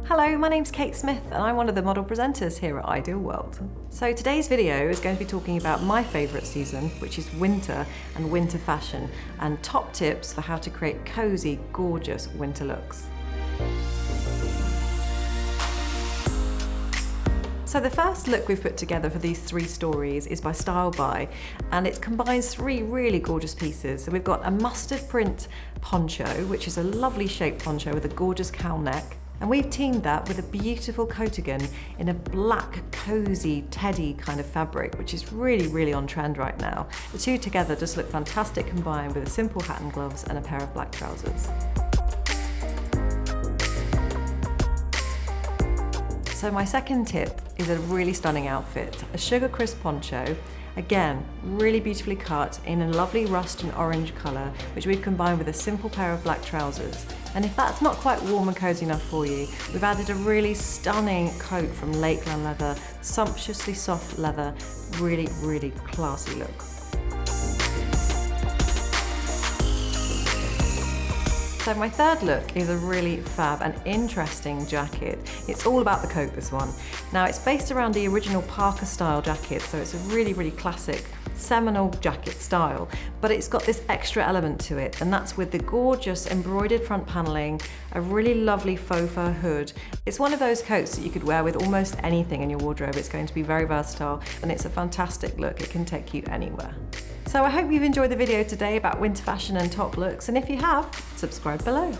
Hello, my name's Kate Smith and I'm one of the model presenters here at Ideal World. So today's video is going to be talking about my favourite season, which is winter and winter fashion, and top tips for how to create cosy, gorgeous winter looks. So the first look we've put together for these three stories is by Style By, and it combines three really gorgeous pieces. So we've got a mustard print poncho, which is a lovely shaped poncho with a gorgeous cowl neck. And we've teamed that with a beautiful coatigan in a black, cozy, teddy kind of fabric, which is really on trend right now. The two together just look fantastic combined with a simple hat and gloves and a pair of black trousers. So my second tip is a really stunning outfit, a sugar crisp poncho. Again, really beautifully cut in a lovely rust and orange colour, which we've combined with a simple pair of black trousers. And if that's not quite warm and cosy enough for you, we've added a really stunning coat from Lakeland leather, sumptuously soft leather, really classy look. So my third look is a really fab and interesting jacket. It's all about the coat, this one. Now it's based around the original PARKA style jacket, so it's a really classic, seminal jacket style, but it's got this extra element to it, and that's with the gorgeous embroidered front paneling, a really lovely faux fur hood. It's one of those coats that you could wear with almost anything in your wardrobe. It's going to be very versatile, and it's a fantastic look. It can take you anywhere. So I hope you've enjoyed the video today about winter fashion and top looks, and if you have, subscribe below.